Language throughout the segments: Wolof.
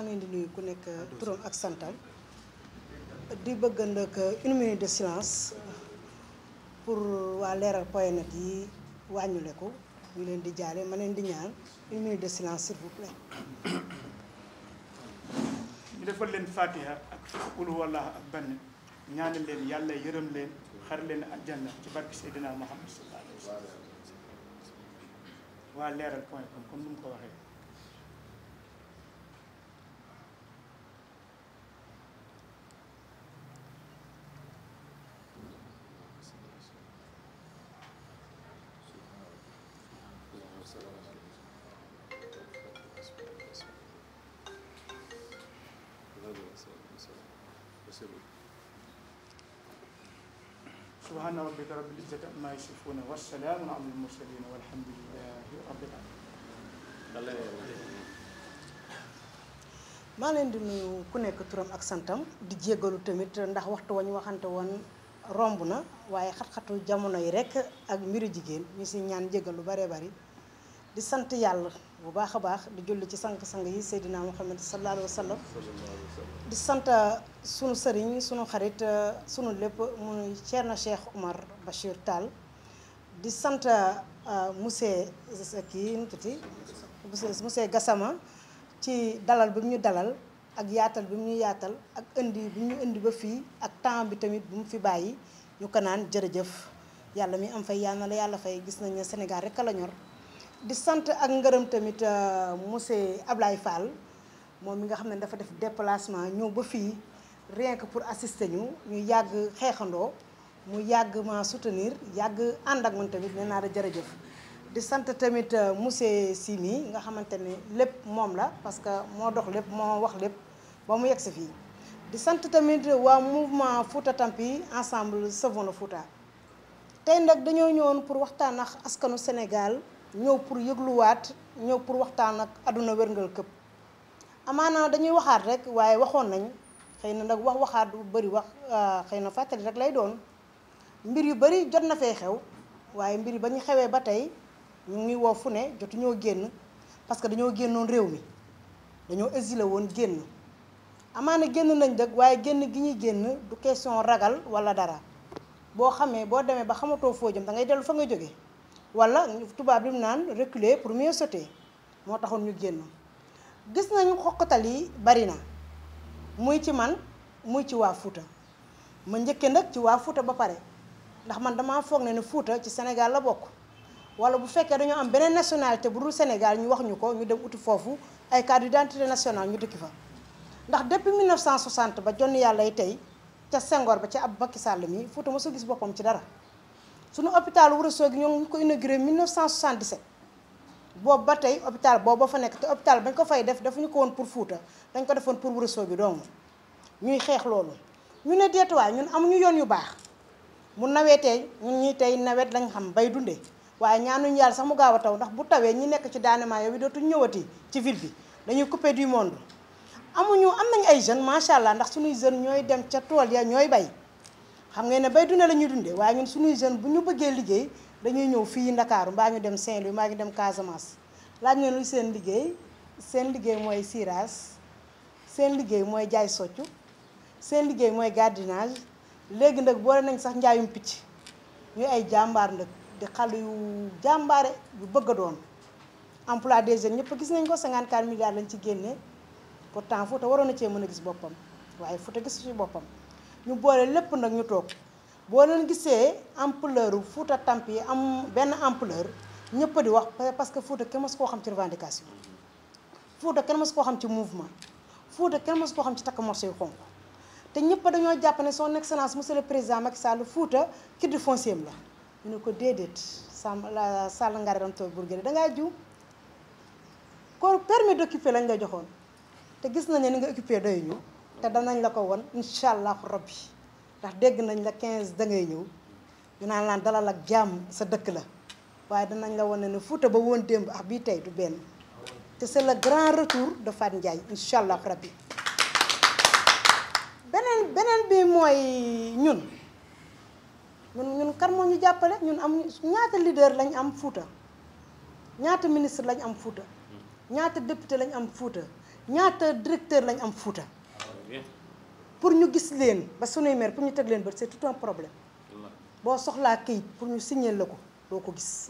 maa ngi leen di nuyu ku nekk turam ak santam di bëgg nag une minute de silence pour waa Leral point net yi wàññule ko ñu leen di jaale ma leen di ñaan une minute de silence s'il vous plaît. ñu defal leen Fatiha ak qul huwallahu ak benn ñaanal leen yàlla yërëm leen xar leen aljanna ci barke Seydina Muhammad sallallahu alayhi wa sallam. waa Leral point com comme ni mu ko waxee. subhaana rabbika rabbil izzati ammaa yasifuun wa salaamun alal mursaliin walhamdulillaahi rabbil aalamiin. maa leen di nuyu ku nekk turam ak santam di jéggalu tamit ndax waxtu wañ waxante woon romb na waaye xat-xatu jamono yi rek ak mbiru jigéen ñu si ñaan jéggal lu bare bari di sant yàlla bu baax a baax di julli ci sang-sang yi Seydina Muhammad sallallahu alayhi wa sallam di sant sunu sëriñ sunu xarit sunu lépp muy Thierno Cheikh Oumar Bachir Tall di sant monsieur kii nu tuti monsieur Gassama ci dalal bi mu ñu dalal ak yaatal bi mu ñu yaatal ak indi bi ñu indi ba fii ak temps bi tamit bu mu fi bàyyi ñu ko naan jërëjëf yàlla mi am fay yàlla na la yàlla fay gis nañ ne Sénégal rek a la ñor di sant ak ngërëm tamit monsieur Ablaye Fall moom mi nga xam ne dafa def déplacement ñëw ba fii rien que pour assister ñu yàgg xeexandoo mu yàgg ma soutenir yàgg ànd ak man tamit nee naa la jërëjëf. di sant tamit monsieur Simi nga xamante ne lépp moom la parce que moo dox lépp moo wax lépp ba mu yegsi fii di sant tamit waa mouvement Fouta Tampi ensemble Sauvons le Fouta tey nag dañoo ñëwoon pour waxtaan ak askanu Sénégal ñëw pour yëgluwaat ñëw pour waxtaan ak àdduna wërngal këpp amaana dañuy waxaat rek waaye waxoon nañ xëy na nag waxaat bu bëri wax xëy na fàttali rek lay doon mbir yu bëri jot na fee xew waaye mbir yi ba ñu xewee ba tey ñu ngi woo fu ne jotu ñoo génn parce que dañoo génnoon réew mi dañoo exilé woon génn amaana génn nañ dëgg waaye génn gi ñuy génn du question ragal wala dara boo xamee boo demee ba xamatoo foo jëm da ngay dellu fa nga jóge wala tubaab bi mu naan reculer pour mieux sauter moo taxoon ñu génn gis nañu xoqatal yi bari na muy ci man muy ci waa Fouta ma njëkke nag ci waa Fouta ba pare ndax man damaa foog ne Fouta ci Sénégal la bokk wala bu fekkee dañoo am beneen nationalité bu dul Sénégal ñu wax ñu ko ñu dem uti foofu ay carte d'identité nationale ñu dëkki fa ndax depuis 1960 ba jonn yàlla yi tey ca Senghor ba ca Macky Sall mi Fouta mosoo gis boppam ci dara suñu hôpital Ourossogui ñoo ngi ko inauguré 1977 boobu ba tey hôpital boobu ba fa nekk te hôpital bañ ko fay def defuñu ko woon pour Fouta dañ ko defoon pour Ourossogui doomu ñuy xeex loolu ñu ne deetuwaay ñun amuñu yoon yu baax mu nawetee ñun ñi tey nawet lañ xam bay dundee waaye ñaanuñu yàlla sax mu gaaw a taw ndax bu tawee ñi nekk ci daanema yow bi dootuñ ñëwati ci ville bi dañuy coupé du monde am nañ ay jeunes macha allah ndax suñuy jeunes ñooy dem ca tool ya ñooy bay xam ngeen ne bay dundee la ñuy dundee waaye ñun suñuy jeunes bu ñu bëggee liggéey dañuy ñëw fii Ndakaaru mbaa ñu dem Saint-Louis mbaa ñu dem Casamance laaj na lu seen liggéey mooy cirage seen liggéey mooy jaay soccu seen liggéey mooy gardiennage léegi nag boole nañ sax njaayum picc ñuy ay jàmbaar nag di xale yu jàmbaare yu bëgg a doon emploi des jeunes ñëpp gis nañ ko 54 milliards lañ ci génnee pourtant Fouta waroon na cee mën a gis boppam waaye Fouta gis ci boppam ñu boole lépp nag ñu toog boo leen gisee ampleur Fouta Tampi am benn ampleur ñëpp di wax parce que Fouta kenn mës koo xam ci revendication Fouta kenn mës koo xam ci mouvement Fouta kenn mës koo xam ci takk morceau yu xonk te ñëpp dañoo jàpp ne son excellence monsieur le président Macky Sall Fouta kii foncier la ñu ne ko déedéet Sall Ngare Ram Tool Bourguédé dangaa jiw kon permis d'occuper lañ la joxoon te gis nañ ne ni nga occupé doyuñu te danañ la ko won incha allahu rabbi ndax dégg nañ la 15 dangay ñëw ñu naan laan dalal ak jàmm sa dëkk la waaye danañ la wane ne Fouta ba woon démb ak bii tey du benn te c'est le grand retour de Fat Ndiaye incha allahu rabbi beneen bi mooy ñun kan moo ñu jàppale ñun am ñaata leader lañ am Fouta ñaata ministre lañ am Fouta ñaata député lañ am Fouta ñaata directeur lañ am Fouta pour ñu gis leen ba sunuy maire pour ñu teg leen ba c'est tout un problème boo soxlaa kayit pour ñu signer la ko doo ko gis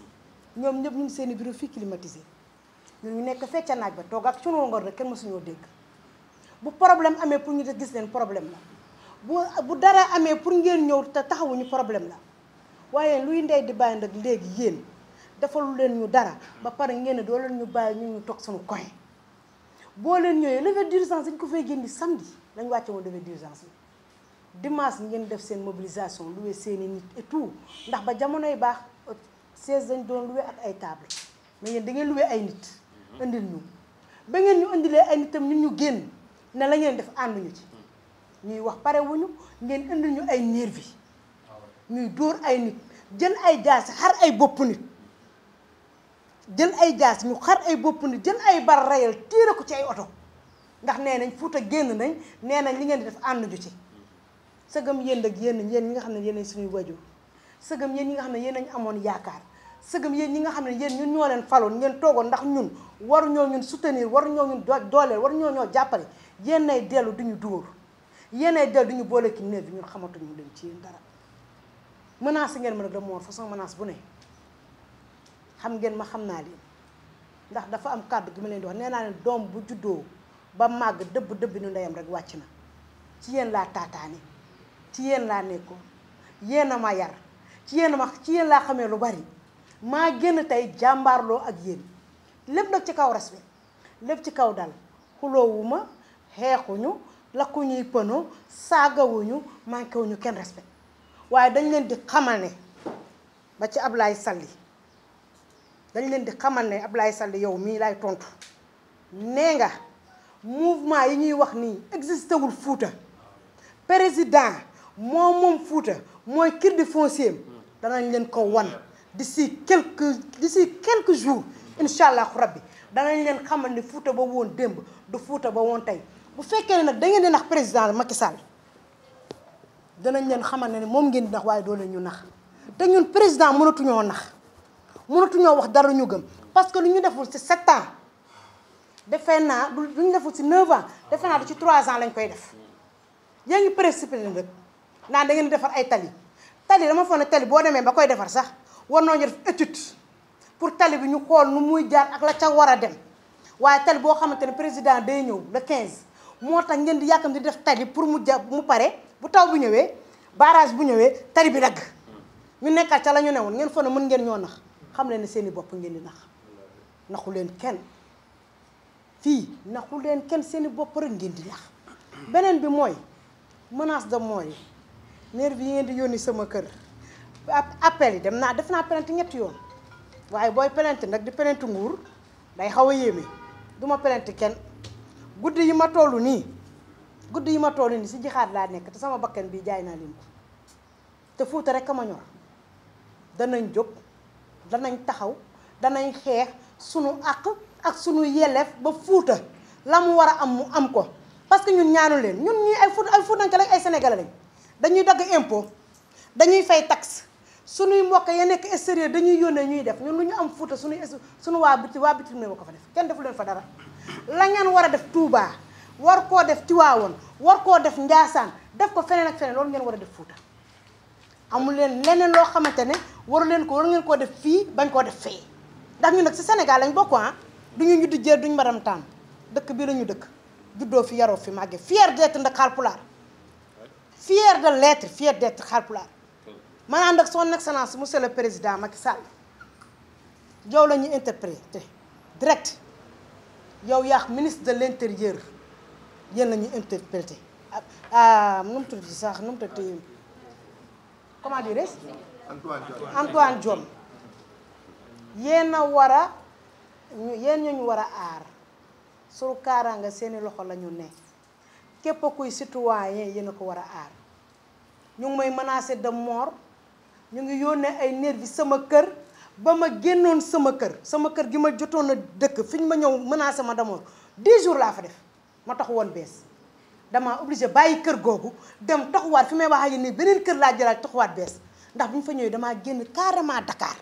ñoom ñëpp ñu ngi seen i bureau fii climatisé ñun ñu nekk fecca naaj ba toog ak sunu ngor rek kenn mësuñoo dégg bu problème amee pour ñu gis leen problème la bu dara amee pour ngeen ñëw te taxawuñu problème la waaye luy ndey di bàyyi nag léegi yéen defalu leen ñu dara ba pare ngeen ne doo leen ñu bàyyi ñu toog suñu coin boo leen ñëwee levée d'urgence dañ ko fay génni samedi lañ wàcce woon levée d'urgence bi dimanche ngeen def seen mobilisation loué seeni nit et tout ndax ba jamonoy baax 16 dañ doon loué ak ay table mais yéen da ngeen loué ay nit indil ñu ba ngeen ñu indilee ay nitam ñun ñu génn ne la ngeen def ànduñu ci ñuy wax pare wuñu ngeen indil ñu ay nervi ñuy dóor ay nit jël ay jaasi xar ay bopp nit jël ay jaas ñu xar ay bopp nit jël ay bar rayal tiire ko ci ay oto ndax nee nañ Fuuta génn nañ nee nañ li ngeen di def ànduñu ci sëgam yéen ak yéen ñi nga xam ne yéen suñuy wajur sëgam yéen ñi nga xam ne yéen nañ amoon yaakaar sëgam yéen ñi nga xam ne yéen ñun ñoo leen faloon ngeen toogoon ndax ñun waruñoo ñun soutenir waruñoo ñun dooleel waruñoo ñoo jàppale yéen nay dellu duñu dóor yéen ay dellu duñu boole ki néew bi ñun xamatuñu leen ci yéen dara menace ngeen mën a de mort façon menace bu ne xam ngeen ma xam naa leen ndax dafa am kàddu gi ma leen di wax nee naa leen doom bu juddoo ba màgg dëbb nu ndeyam rek wàcc na ci yéen laa taataane ci yéen laa nekkoon yéen a ma yar ci yéen laa xamee lu bari maa génn tey jàmbaarloo ak yéen lépp nag ci kaw respect lépp ci kaw dal xuloowuma xeexuñu lakkuñuy pëno saagawuñu manqué wuñu kenn respect waaye dañ leen di xamal ne ba ci Ablaye Sall dañ leen di xamal ne Ablaye Sall yow mii lay tontu nee nga mouvement yi ñuy wax nii existé wul Fuuta président moom Fuuta mooy crédit foncier danañ leen ko wan d'ici quelques jours incha allahu rabbi danañ leen xamal ne Fuuta ba woon démb du Fuuta ba woon tey bu fekkee ne nag da ngeen di nax président Macky Sall danañ leen xamal ne moom ngeen di nax waaye doo leen ñu nax te ñun président mënatuñoo nax mënatuñoo wax dara ñu gëm parce que lu ñu deful ci 7 ans defe naa lu ñu deful ci 9 ans defe naa du ci 3 ans lañ koy def yaa ngi précipité nag naan da ngeen di defar ay tali dama foog ne tali boo demee ba koy defar sax war nañu def étude pour tali bi ñu xool nu muy jaar ak la ca war a dem waaye tali boo xamante ne président day ñëw le 15 moo tax ngeen di yàkkam di def tali pour mu pare bu taw bu ñëwee barrage bu ñëwee tali bi dagg ñu nekkaat ca la ñu newoon ngeen foog ne mën ngeen ñoo nax xam leen ne seen i bopp ngeen di nax naxu leen kenn fii naxu leen kenn seen i bopp rek ngeen di nax beneen bi mooy menace de mort yi nervi yi ngeen di yónni sama kër appel yi def naa plainte ñetti yoon waaye booy plainte nag di plainte nguur day xaw a yéeme du ma plainte kenn guddi yi ma toll nii si jixaat laa nekk te sama bakkan bii jaay naa leen ko te Fuuta rek a ma ñor danañ jóg danañ taxaw danañ xeex sunu àq ak sunu yelleef ba Fuuta la mu war a am mu am ko parce que ñun ñaanu leen ñun ñii ay Fuutanke lañ ay sénégalais lañ dañuy dagg impôt dañuy fay taxe sunuy mbokk ya nekk extérieur dañuy yónnee ñuy def ñun lu ñu am Fuuta sunu waa bitim ne ko fa def kenn defu leen fa dara la ngeen war a def Touba war koo def Tiwaawoon war koo def Njaasaan def ko feneen ak feneen loolu ngeen war a def Fuuta amul leen leneen loo xamante ne war ngeen koo def fii bañ koo def fee ndax ñu nag si Sénégal lañ bokk duñu ñu di jël duñu madame Tam dëkk bii lañu dëkk juddoo fi yaroo fi màggee fier d'être nag Haalpulaar fier d'être Haalpulaar man ànd ak son excellence monsieur le président Macky Sall yow la ñuy interprété direct yow yaa ministre de l'intérieur yéen la ñuy interprété nu mu tudd sax nu mu tudd comment dire Antoine Diome yéen a war a yéen ñu war a aar sunu kaaraanga seeni loxo la ñu ne képp kuy citoyen yéen a ko war a aar ñu ngi may menacé de mort ñu ngi yónnee ay nervi sama kër ba ma génnoon sama kër gi ma jotoon a dëkk fi ñu ma ñëw menacé ma de mort 10 jours laa fa def ma tax woon bees dama obligé bàyyi kër googu dem taxawaat fi may wax ak yéen nii beneen kër laa jëlaat taxawaat bees ndax bu ñu fa ñëwee damaa génn carrément Dakar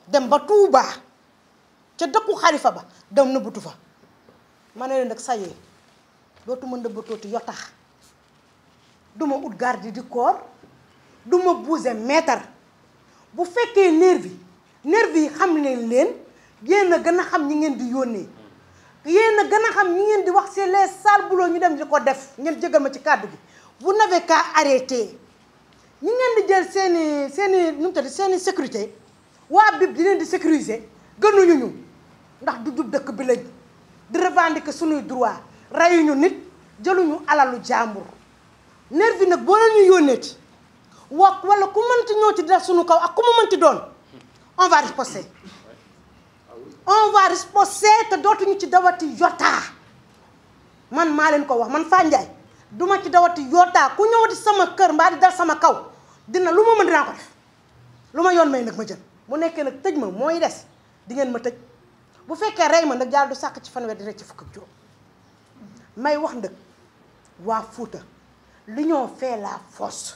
dem ba Touba ca dëkku Xalifa ba dem nëbbutu fa ma ne leen nag sayee dootuma ndëbbatooti yotax duma ut garde du corps duma bouger mètre bu fekkee nervi yi xam leen yéen a gën a xam ñi ngeen di yónnee yéen a gën a xam ñi ngeen di wax c'est les sales boulots ñu dem di ko def ngeen jégal ma ci kàddu gi vous n'avez qu'à arrêter ñi ngeen di jël seeni nu mu tudd seeni sécurité waa bib di leen di sécuriser gënuñu ñu ndax du jub dëkk bi lañ di revendiquer suñuy droit reyuñu nit jëluñu alalu jàmbur nervi nag boo leen ñu yónneeti wala ku mënti ñëw ci def suñu kaw ak ku mu mënti doon on va riposter te dootuñu ci dawati yotaa man maa leen ko wax man Fane Ndiaye duma ci dawati yotaa ku ñëwati sama kër mbaa di dal sama kaw dina lu ma mën dinaa ko def lu ma yoon may nag ma jël bu nekkee nag tëj ma mooy des di ngeen ma tëj bu fekkee rey ma nag jàll du sàkk ci fanweer di rek ci fukk ak juróom may wax nag waa Fuuta l'union fait la force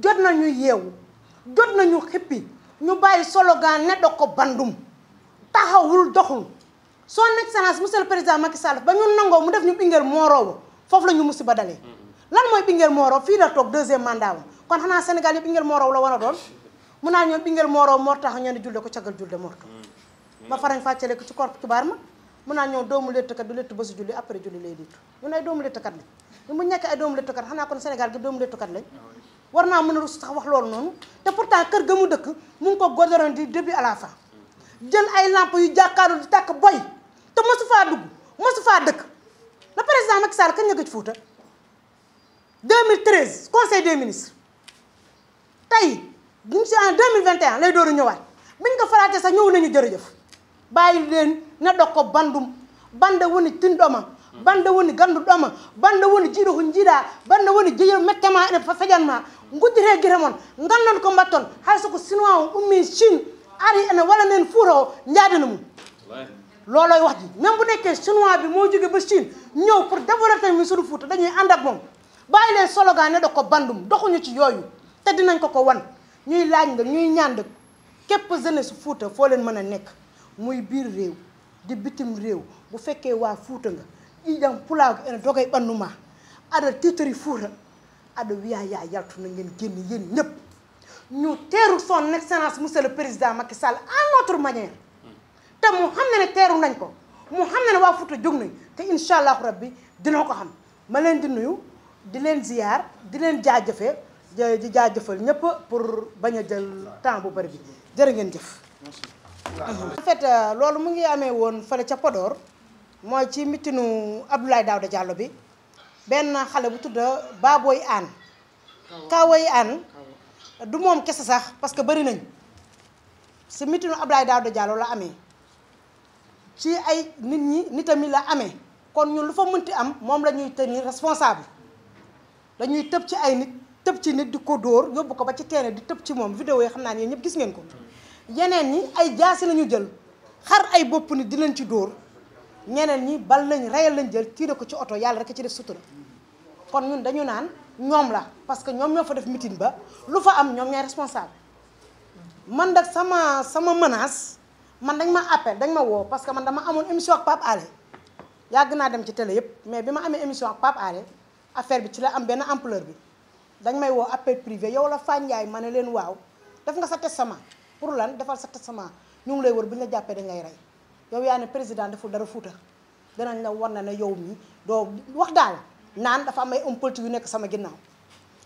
jot nañu yeewu jot nañu xippi ñu bàyyi slogan ne do ko bandum taxawul doxul son excellence monsieur le président Macky Sall ba ñu nangoo mu def ñu Binguel Moro foofu la ñu musiba dalee lan mooy Binguel Moro fii la toog 2e mandat wam kon xanaa Sénégal yi Binguel Moro la war a doon mun naa ñoom Binguel Moro moo tax ñoo ne julde ko cagal julde morto ma farañ fàccale ko ci korp tubaar ma mun naa ñëw doomu léttkat du létt ba si julli après julli lay léttu ñun ay doomu léttkat lañ ñu bu nekk ay doomu léttkat xanaa kon Sénégal gi doomu léttkat lañ war naa mën a rus sax wax loolu noonu te pourtant kër ga mu dëkk mu ngi ko goudron du début à la fin jël ay lamp yu jàkkaaru di tàkk boy te mosu faa dugg mosu faa dëkk le président Macky Sall kañ nga gëj Fuuta 2013 conseil des ministres tey ñu si en 2021 lay dooru ñëwaat biñ ko faraatee sax ñëw nañu jërëjëf bàyyi leen ne dog ko bandum banda woni tindoma banda woni gandu ɗoma banda woni jiiɗo ko jiiɗa banda woni jeeyo mettema ene fejanma guddite guite moon gandon ko mbatton hay soko chinois o ummi Chine ari ene walla nen Fuuta o jaadina mum looloy wax ji même bu nekkee chinois bi moo jóge ba Chine ñëw pour développer mi suñu Fuuta dañuy ànd ak moom bàyyi leen slogan ne dog ko bandum doxuñu ci yooyu te dinañ ko wan ñuy laaj nga ñuy ñaan képp jeunesse Fuuta foo leen mën a nekk muy biir réew di bitim réew bu fekkee waa Fuuta nga ƴiƴam pulaago ene dogay ɓannuma aɗa titori Fuuta aɗa wiya ya yaltu na ngeen génn yéen ñëpp ñu teeru son excellence monsieur le président Macky Sall à notre manière te mu xam ne ne teeru nañ ko mu xam ne ne waa Fuuta jóg nañ te incha allahu rabbi dina ko xam ma leen di nuyu di leen ziyaar di leen jaajëfee di jaajëfal ñëpp pour bañ a jël temps bu bari bi jërë ngeen jëf. en fait loolu mu ngi amee woon fële ca Podor mooy ci mitinu Abdoulaye Daouda Diallo bi benn xale bu tudd Baboy Anne Kawoy Anne du moom kese sax parce que bari nañ si mitinu Abdoulaye Daouda Diallo la amee ci ay nit ñi nitami la amee kon ñun lu fa mënti am moom la ñuy tenir responsable dañuy tëb ci ay nit tëb ci nit di ko dóor yóbbu ko ba ci terrain di tëb ci moom vidéo yi xam naa ne yéen ñëpp gis ngeen ko yeneen ñi ay jaasi lañu jël xar ay bopp nit di leen ci dóor ñeneen ñi bal lañ reyal lañ jël tiire ko ci oto yàlla rek ci def sutura kon ñun dañu naan ñoom la parce que ñoom ñoo fa def meeting ba lu fa am ñoom ñooy responsable man nag sama menace man dañ ma appel dañ ma woo parce que man dama amoon émission ak Pape Alé yàgg naa dem ci télé yëpp mais bi ma amee émission ak Pape Alé affaire bi ci la am benn ampleur bi dañ may woo appel privé yow la Fane Ndiaye ma ne leen waaw def nga sa testament pour lan defal sa testament ñu ngi lay wër bu ñu la jàppee dañ lay rey yow yaa ne président deful dara Fuuta danañ la war na ne yow mi doo wax daal naan dafa am ay homme politique yu nekk sama ginnaaw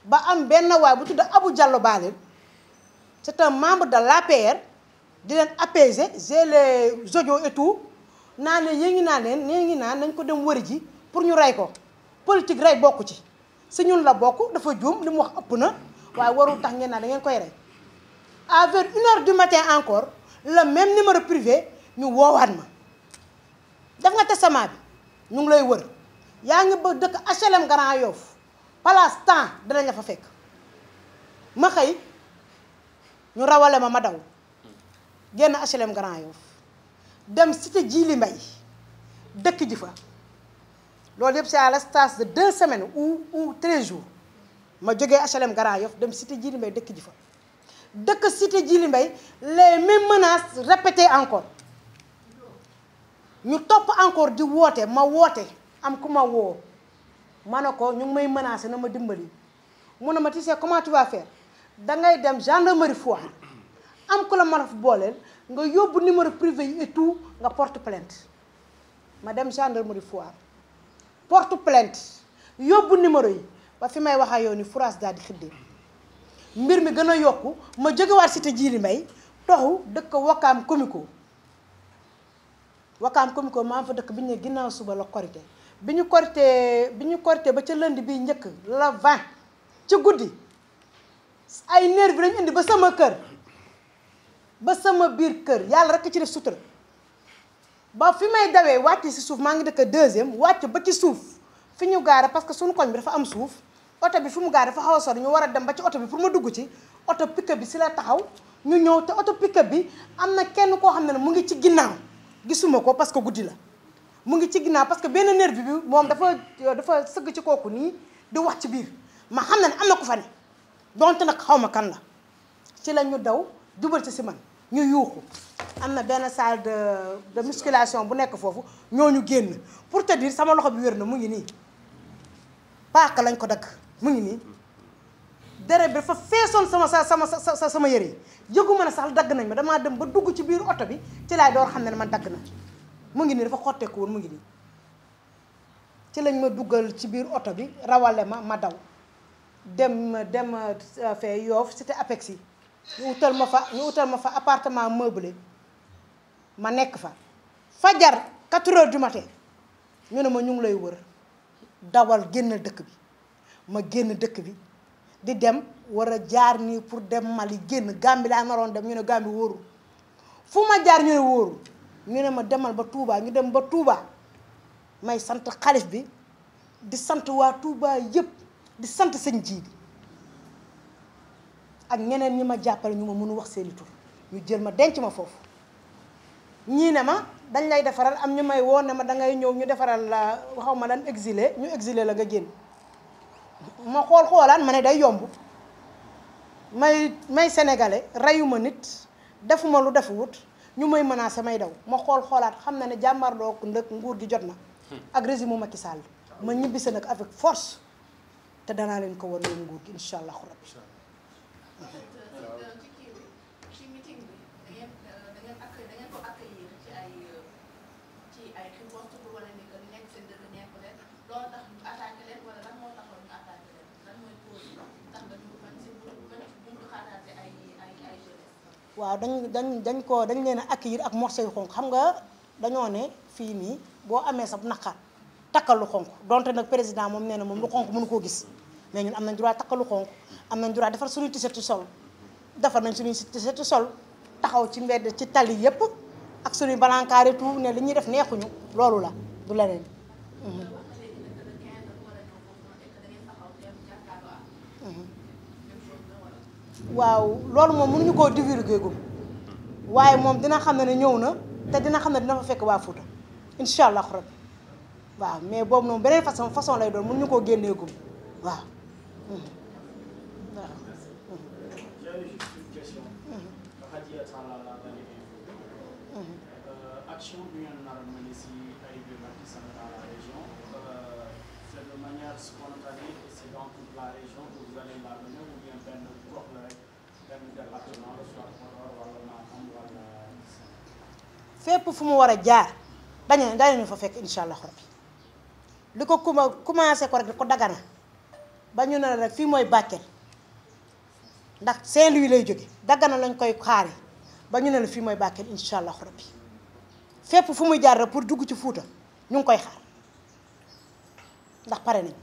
ba am benn waay bu tudd Abou Diallo Balel c'est un membre de l'APR di leen apaiser j'ai les audios et tout naa ne yéen ngi naan nañ ko dem wëri ji pour ñu rey ko politique rey bokku ci si ñun la bokk dafa juum li mu wax ëpp na waaye warul tax ngeen naan da ngeen koy rey à vers 1h du matin encore le même numéro privé ñu woowaat ma def nga testament bi ñu ngi lay wër yaa ngi ba dëkk HLM Grand Yoff place temps danañ la fa fekk ma xëy ñu rawale ma daw génn HLM Grand Yoff dem cité Djily Mbaye dëkk ji fa loolu yëpp c'est à l'espace de 2 semaines ou 13 jours ma jógee HLM Grand Yoff dem cité Djily Mbaye dëkk ji fa dëkk cité Djily Mbaye les mêmes menaces répétées encore ñu topp encore di woote ma woote am ku ma woo ma ne ko ñu ngi may menacé na ma dimbali mu ne ma tu sais comment tu vas faire dangay dem gendarmerie Foire am ku la mën a booleel nga yóbbu numéro privé yi et tout nga porte plainte ma dem gendarmerie Foire porte plainte yóbbu numéro yi ba fi may wax ak yow ni France daal di xiddee mbir mi gën a yokku ma jógewaat cité Djily Mbaye toxu dëkk Wakaam Comico maa fa dëkk bi ñu ne ginnaaw suba la korité bi ñu korité ba ca lundi bi njëkk la 20 ci guddi ay nervi bi lañu indi ba sama kër ba sama biir kër yàlla rek ci def sutura ba fi may dawee wàcc si suuf maa ngi dëkk 2e wàcc ba ci suuf fi ñu gaare parce que suñu koñ bi dafa am suuf oto bi fi mu gaare dafa xaw a sori ñu war a dem ba ci oto bi pour ma dugg ci oto pick-up bi si la taxaw ñu ñëw te oto pick-up bi am na kenn koo xam ne mu ngi ci ginnaaw gisuma ko parce que guddi la mu ngi ci ginnaaw parce que benn nervi bi moom dafa sëgg ci kooku nii di wax ci biir ma xam ne am na ko fa ne donte nag xaw ma kan la ci la ñu daw jubal ci si man ñu yuuxu am na benn salle de musculation bu nekk foofu ñooñu génn pour te dire sama loxo bi wér na mu ngi nii paaka lañ ko dagg mu ngi nii deret bi dafa feesoon sama yére yi yëguma ne sax dagg nañ ma damaa dem ba dugg ci biir oto bi ci laay door xam ne man dagg na mu ngi nii dafa xotteeku woon mu ngi nii ci lañ ma duggal ci biir oto bi rawale ma daw dem fee Yoff cité Apex yi ñu utal ma fa appartement meublé ma nekk fa fajar 4 heures du matin ñu ne ma ñu ngi lay wër dawal génn dëkk bi ma génn dëkk bi di dem war a jaar nii pour dem Mali génn Gambie laa naroon dem ñu ne Gambie wóorul fu ma jaar ñu ne wóorul ñu ne ma demal ba Touba ñu dem ba Touba may sant xalif bi di sant waa Touba yëpp di sant sëñ Jiidi ak ñeneen ñi ma jàppale ñu ma mënu wax seeni tur ñu jël ma denc ma foofu ñii ne ma dañ lay defaral am ñu may woo ne ma dangay ñëw ñu defaral la xaw ma lan exilé ñu exilé la nga génn ma xoolaat ma ne day yomb may sénégalais reyuma nit defuma lu defuwut ñu may menacé may daw ma xoolaat xam na ne jàmmarloo ko ndëkk nguur gi jot na ak régime Macky Sall ma ñibbisi nag avec force te danaa leen ko wan leen nguur gi incha allahu rabbi. waaw dañ leen a accueillir ak morceau yu xonq xam nga dañoo ne fii nii boo amee sa naqar takkal lu xonq donte nag président moom nee na moom lu xonq mënu koo gis mais ñun am nañ droit takkal lu xonq am nañ droit defar suñuy t-shirt sol defar nañ suñuy t-shirt sol taxaw ci mbedd ci tali yépp ak suñuy balankaar et tout ne li ñuy def neexuñu loolu la du leneen. waaw loolu moom mënuñu koo divulguer gum waaye moom dina xam ne ñëw na te dina xam ne dina fa fekk waa Fouta incha allah rabbi waaw mais boobu noonu beneen façon lay doon mënuñu koo génnee gum waaw. action bi ngeen nar a mener si arrivée Macky Sall dans la région c'est de manière spontanée et c'est dans toute la région que vous allez la mener ou bien benn gox la rek benn département la soit Podor wala Matam wala. fépp fu mu war a jaar dañu fa fekk incha allah rabbi li ko commencé ko rek di ko Dagana ba ñu ne la rek fii mooy Bakel ndax Saint-Louis lay jóge Dagana lañ koy xaari ba ñu ne la fii mooy Bakel incha allah rabbi fépp fu muy jaar rek pour dugg ci Fuuta ñu ngi koy xaar ndax pare nañ.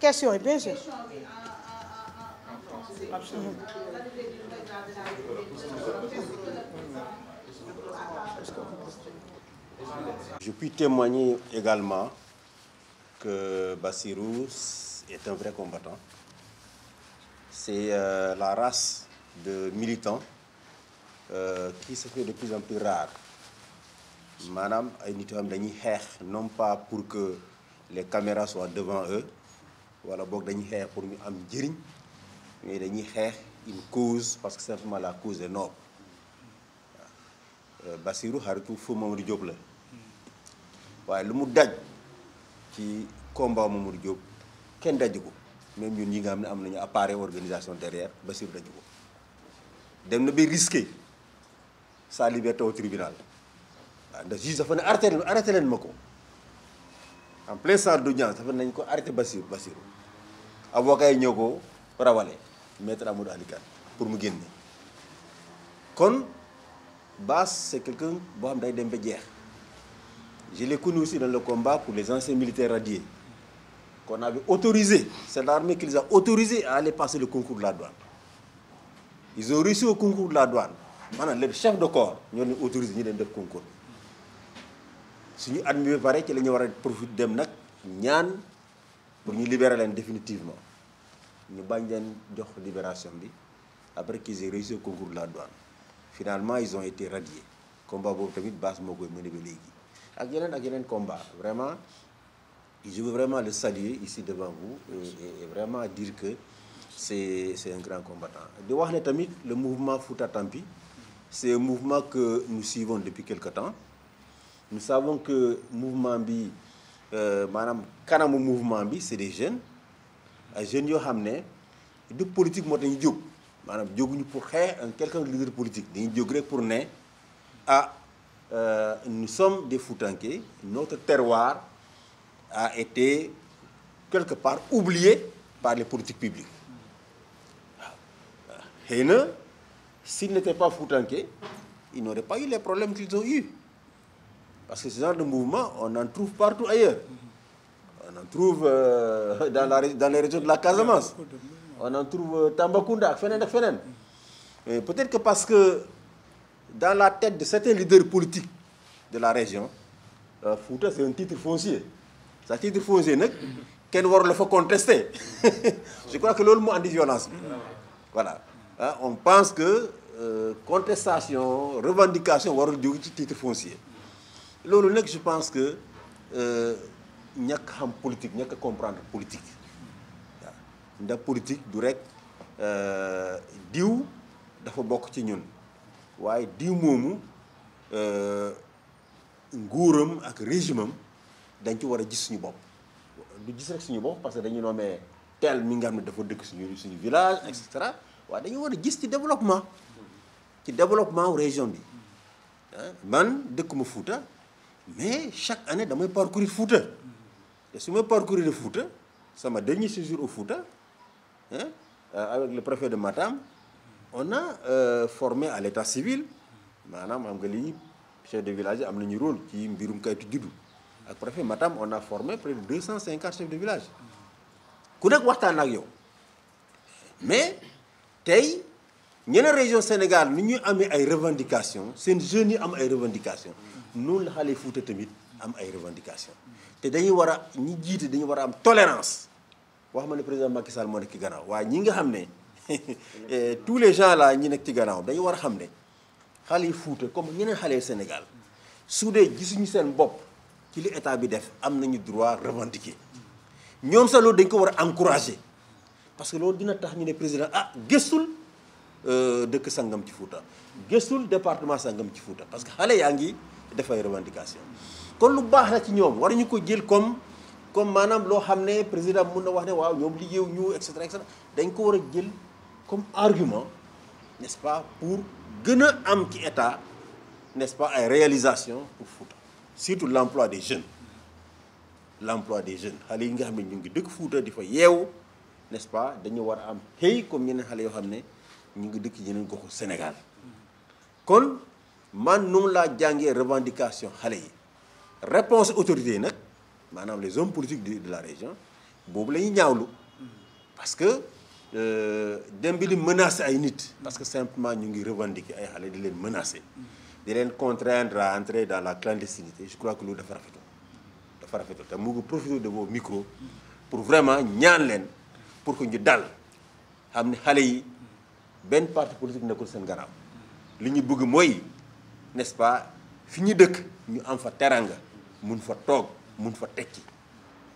question yi bien sûr. Je puis témoigner également que Bassirou est un vrai combattant. C'est la race de militants qui se fait de plus en plus rare. Maanaam ay nit yoo xam dañuy xeex non pas pour que les caméras soient devant eux wala boog dañuy xeex pour ñu am njëriñ mais dañuy xeex une cause parce que simplement la cause est noble. Bassirou xaritu Feu Mamadou Diop la waaye lu mu daj ci combat Mamadou Diop kenn daju ko même ñun ñi nga xam ne am nañu appareil organisation derrière Bassirou daju ko dem na ba risquer sa liberté au tribunal waaw ndax juge dafa ne arrêté leen ma ko en plein salle d'audience dafa nañ ko arrêté Bassirou avocat yi ñëw ko rawale maître Amadou Ali Kane pour mu génne kon Bass c'est quelqu'un boo xam day dem ba jeex. Je l'ai connu aussi dans le combat pour les anciens militaires radiés qu'on avait autorisé, c'est l'armée qui les a autorisés à aller passer le concours de la douane. Ils ont réussi au concours de la douane. Maintenant, le chef de corps, nous avons autorisé ñu dem def concours. Si nous admis pareil que nous avons profité dem nak ñaan pour ñu libérer leen définitivement. Ñu bañ leen jox libération bi après qu'ils aient réussi au concours de la douane. Finalement, ils ont été radiés. Combat boobu tamit Bass moo koy mené ba léegi. ak yeneen combat vraiment je veux vraiment le saluer ici devant vous et vraiment dire que c'est un grand combattant. Di wax ne tamit le mouvement Fouta Tampi c'est un mouvement que nous suivons depuis quelque temps. Nous savons que mouvement bi maanaam kanamu mouvement bi c'est des jeunes ay jeunes yoo xam ne du politique moo tax ñu jóg maanaam jóguñu pour xeex quelqu'un de leader politique dañuy jóg rek pour ne nous sommes des Foutanké, notre terroir a été quelque part oublié par les politiques publiques. Et s'ils n'étaient pas Foutanké, ils n'auraient pas eu les problèmes qu'ils ont eus. Parce que ce genre de mouvement, on en trouve partout ailleurs. On en trouve dans les régions de la Casamance. On en trouve Tambacounda, Fenen. Peut-être que parce que dans la tête de certains leaders politiques de la région, Fouta c'est un titre foncier. Ce titre foncier, kenn war la fa contester. Je crois que loolu moo andi violence bi. Voilà. On pense que contestation, revendication warul jóge ci titre foncier. Loolu nag je pense que ñàkk xam politique ñàkk comprendre politique. waaw ndax politique du rek diw dafa bokk ci ñun. waaye diw moomu nguuram ak régime am dañ ci war a gis suñu bopp du gis rek suñu bopp parce que dañu nommé tel mi nga xam ne dafa dëkk suñu village et cetera waaye dañu war a gis ci développement région bi man dëkkuma Fouta mais chaque année damay parcourir Fouta te su ma parcourir Fouta sama dernier séjour au Fouta avec le préfet de Matam on a formé à l'état civil maanaam xam nga lii chef de village am nañu rôle ci mbirum kayitu juddu ak préfet Matam on a formé près de 250 chefs de village ku nekk waxtaan ak yow mais tey ñeneen région Sénégal ni ñuy amee ay revendications seen jeunes yi am ay revendications noonu la xale Fouta tamit am ay revendications te dañuy war a ñi jiite dañu war a am tolérance wax ma ne président Macky Sall moo nekk ci gannaaw waaye ñi nga xam ne tous les gens là ñi nekk ci gannaaw dañu war a xam ne xale yi Fouta comme ñeneen xale yu Sénégal su dee gisuñu seen bopp ci li état bi def am nañu droit revendiquer ñoom sax loolu dañ ko war a encourager parce que loolu dina tax ñu ne président gëstul dëkk sangam ci Fouta gëstul département sangam ci Fouta parce que xale yaa ngi def ay revendication kon lu baax la ci ñoom waruñu ko jël comme maanaam loo xam ne président mun na wax ne waaw ñoom liggéeyu ñu et cetera dañ ko war a jël comme argument n'est-ce pas pour gën a am ci état n'est-ce pas ay réalisation pour Fouta surtout l'emploi des jeunes xale yi nga xam ne ñu ngi dëkk Fouta di fa yeewu n'est-ce pas dañu war a am xëy comme ñeneen xale yoo xam ne ñu ngi dëkk yeneen goxu Sénégal kon man noonu laa jàngee revendication xale yi réponse autorité yi nag maanaam les hommes politiques de la région boobu la ñuy ñaawlu parce que dem bi di menacer ay nit parce que simplement ñu ngi revendiquer ay xale di leen menacer di leen contraindre à entrer dans la clandestinité je crois que loolu dafa rafetul te mu ngi profiter de vos micros pour vraiment ñaan leen pour que ñu dal xam ne xale yi benn parti politique nekkul seen gannaaw li ñu bëgg mooy n'est-ce pas fi ñu dëkk ñu am fa teranga mun fa toog mun fa tekki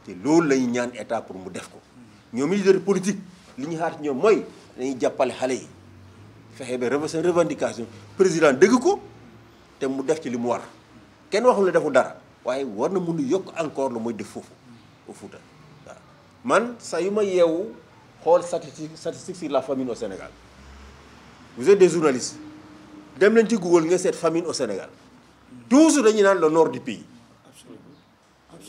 te loolu la ñu ñaan état pour mu def ko ñoom leader politique li ñu xaar ci ñoom mooy dañuy jàppale xale yi fexe ba seen revendication président dégg ko te mu def ci li mu war kenn waxul ne deful dara waaye war na mun a yokk encore lu mooy def foofu au Fouta waaw man saa yu ma yeewu xool statistique sur la famine au Sénégal vous êtes des journalistes dem leen ci Google nga seet famine au Sénégal toujours dañuy naan le nord du pays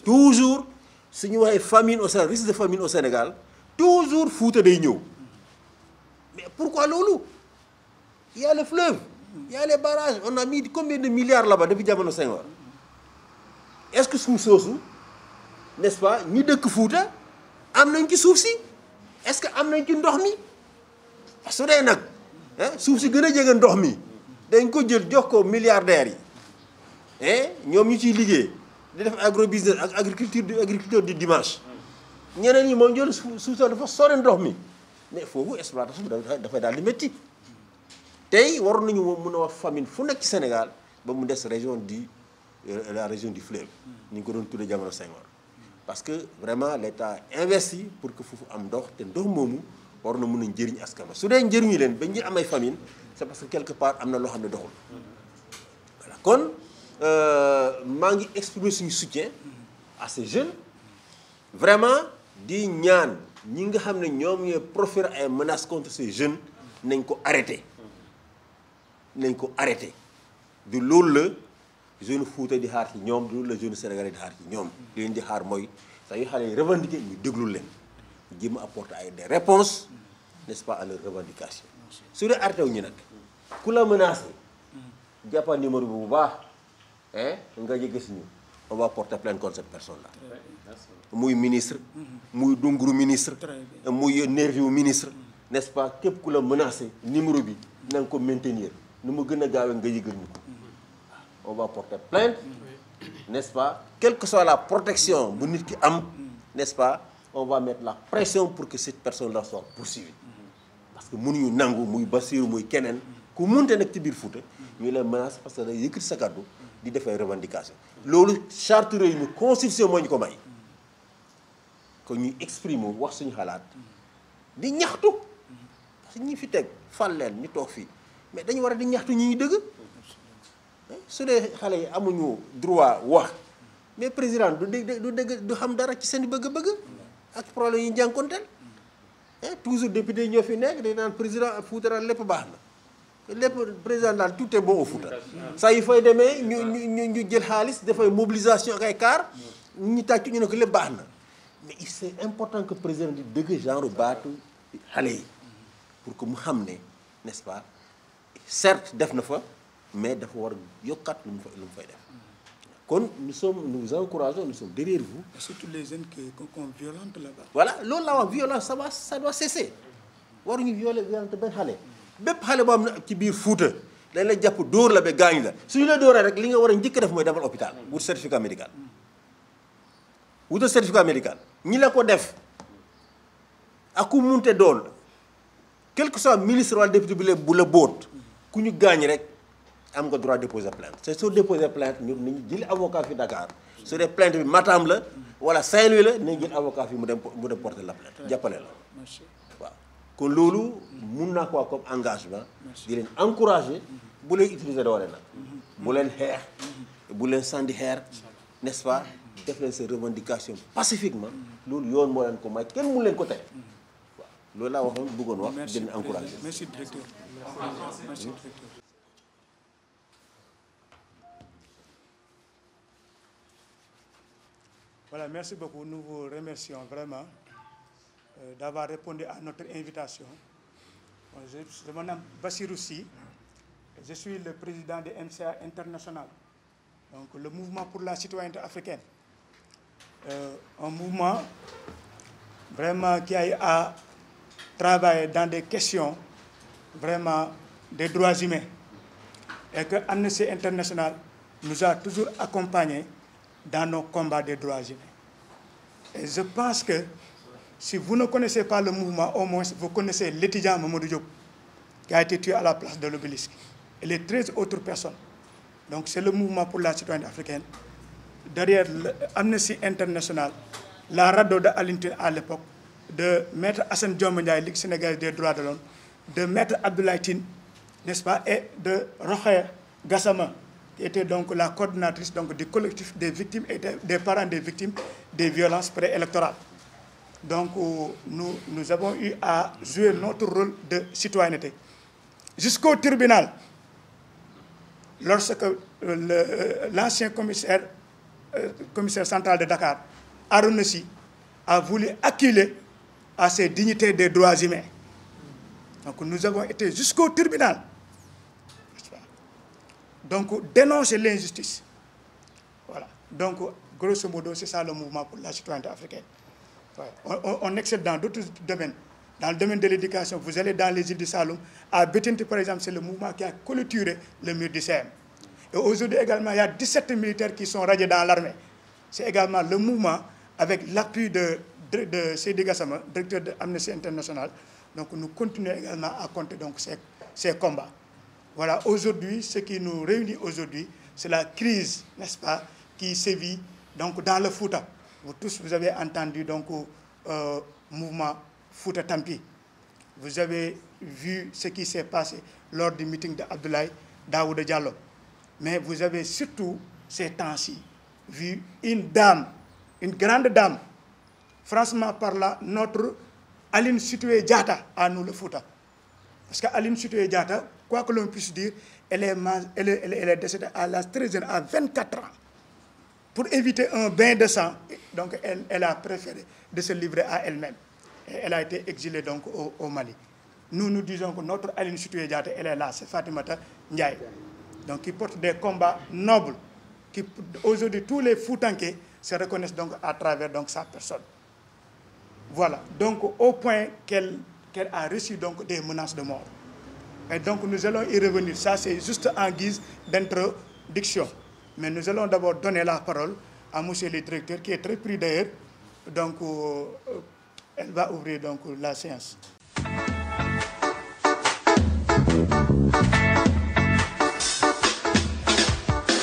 toujours su ñu waxee famine au Sénégal risque de famine au Sénégal toujours Fouta day ñëw mais pourquoi loolu il y a le fleuve il y a les barrages on a mis combien de milliards là-bas depuis jamono Senghor est-ce que suuf soosu n'est-ce pas ñi dëkk Fouta am nañ ci suuf si est-ce que am nañ ci ndox mi parce que su dee nag suuf si gën a jege ndox mi dañ ko jël jox ko milliardaires yi ñoom ñu ciy liggéey di def agrobusiness ak agriculteur du dimanche ñeneen ñi moom jël suuf dafa sore ndox mi mais foofu exploitation bi dafay daal di métti tey waroon nañu mun a wax famine fu nekk ci Sénégal ba mu des région la région du fleuve ni ñu ko doon tuddee jamono Senghor parce que vraiment l'État investi pour que foofu am ndox te ndox moomu war na mun a njëriñ askan su dee njëriñu leen ba ñu am ay famine c'est parce que quelque part am na loo xam ne doxul voilà kon maa ngi exprimer suñu soutien à ces jeunes vraiment di ñaan ñi nga xam ne ñoom ñooy proférer ay menaces contre ces jeunes nañ ko arrêté du loolu la jeune Fouta di xaar ci ñoom du loolu la jeune Sénégalais di xaar ci ñoom li leen di xaar mooy saa yu xale yi revendiquer ñu déglu leen jéem a apporter ay des réponses n'est-ce pas à leurs revendications su dee arrêté wu ñu nag ku la menacé jàppal numéro bi bu baax nga jege si ñu on va porter plainte contre cette personne là muy ministre muy dunguru ministre muy nervi wu ministre n'est-ce pas képp ku la menacé numéro bi na nga ko maintenir nu mu gën a gaawee nga yëgal ñu ko on va porter plainte n'est-ce pas quelle que soit la protection bu nit ki am n'est-ce pas on va mettre la pression pour que cette personne là soit poursuivie parce que mënuñu nangu muy Bassirou muy keneen ku munte nag ci biir Fouta ñu lay menace parce que day yëkkati sa kàddu di defee revendication loolu charte réew mi constitution moo ñu ko may kon ñuy exprimer wax suñu xalaat di ñaxtu parce que ñi fi teg fal leen ñu toog fii mais dañu war a di ñaxtu ñi ñu dëgg su dee xale yi amuñu droit wax mais président du xam dara ci seen bëgg-bëgg ak problème yi ñu jànkonteel toujours député ñoo fi nekk dañ naan président Fouta daal lépp baax na lépp président daal tout est bon au Fouta saa yu fay demee ñu jël xaalis dafay mobilisation ak ay car ñu tàccu ñu ne ko lépp baax na mais c'est important que président di dëgg genre baatu xale yi pour que mu xam ne n'est-ce pas certes def na fa mais dafa war a yokkaat lu mu fay def kon nous encourageons, nous sommes derrière vous. Et surtout les jeunes qu'on violente là-bas. Voilà loolu la wax violence ça doit cesser waruñu violente benn xale bépp xale boo am na ci biir Fouta dañ la jàpp dóor la ba gaañ la suñu la dóoree rek li nga war a njëkk def mooy demal hôpital wut certificat médical wutal certificat médical ñi la ko def ak ku munte doon quel que soit ministre wala député bu la boot ku ñu gaañ rek am nga droit déposer plainte c'est soo déposer plainte ñu nañu jëli avocat fi Dakar su dee plainte bi Matam la wala Saint-Louis la nañ jël avocat fi mu dem porter la plainte jàppale la waaw kon loolu mun naa ko comme engagement di leen encourager bu leen utiliser doole nag bu leen xeex bu leen sànni xeer n'est-ce pas def leen seen revendication pacifiquement loolu yoon moo leen ko may kenn mun leen ko tere waaw loolu laa waxoon bëggoon wax di leen encourager. Merci directeur. Merci directeur. Voilà, merci beaucoup. Nous vous remercions vraiment d'avoir répondu à notre invitation. Je me nomme Bassirou Sy, je suis le président de MCA International, donc le mouvement pour la citoyenneté africaine. Un mouvement vraiment qui a eu à travailler dans des questions vraiment des droits humains. Et que Amnesty International nous a toujours accompagnés dans nos combats des droits humains. Et je pense que si vous ne connaissez pas le mouvement, au moins vous connaissez l'étudiant Mamadou Diop, qui a été tué à la place de l'Obélisque, et les 13 autres personnes. Donc c'est le mouvement pour la citoyenneté africaine. Derrière Amnesty International, la RADDHO de Alioune Tine à l'époque, de Maître Assane Dioma Ndiaye, Ligue sénégalaise des droits de l'homme, de Maître Abdoulaye Tine, n'est-ce pas, et de Rokhaya Gassama, qui était donc la coordinatrice donc, du collectif des victimes et des parents des victimes des violences préélectorales. Donc nous avons eu à jouer notre rôle de citoyenneté. Jusqu'au tribunal, lorsque l'ancien commissaire central de Dakar, Harouna Sy, a voulu acculer à ses dignités des droits humains. Donc nous avons été jusqu'au tribunal. Donc dénoncer l'injustice. Voilà. Donc grosso modo, c'est ça le mouvement pour la citoyenneté africaine. Ouais. On excelle dans d'autres domaines. Dans le domaine de l'éducation, vous allez dans les îles du Saloum. À Bétinti, par exemple, c'est le mouvement qui a clôturé le mur du CM. Et aujourd'hui également, il y a 17 militaires qui sont radiés dans l'armée. C'est également le mouvement, avec l'appui de Seydi Gassama, directeur de Amnesty International. Donc nous continuons également à compter donc, ces combats. Voilà, aujourd'hui, ce qui nous réunit aujourd'hui, c'est la crise, n'est-ce pas, qui sévit donc, dans le Fouta. Vous tous, vous avez entendu donc mouvement Fouta Tampi. Vous avez vu ce qui s'est passé lors du meeting d'Abdoulaye Daouda Diallo. Mais vous avez surtout, ces temps-ci, vu une dame, une grande dame, franchement parlant, notre Aline Sitoé Diatta à nous le Fouta. Parce qu'Aline Sitoé Diatta, quoi que l'on puisse dire, elle est décédée à l'âge très jeune, à 24 ans. Pour éviter un bain de sang, donc elle a préféré de se livrer à elle-même. Elle a été exilée donc au Mali. Nous disons que notre Aline Sitoé Diatta, elle est là, c'est Fatimata Ndiaye. Donc qui porte des combats nobles, qui aujourd'hui tous les Foutanké se reconnaissent donc à travers donc, sa personne. Voilà, donc au point qu'elle a reçu donc, des menaces de mort. Et donc nous allons y revenir, ça c'est juste en guise d'introduction. Mais nous allons d'abord donner la parole à M. le directeur, qui est très pris d'ailleurs. Donc, elle va ouvrir donc, la séance.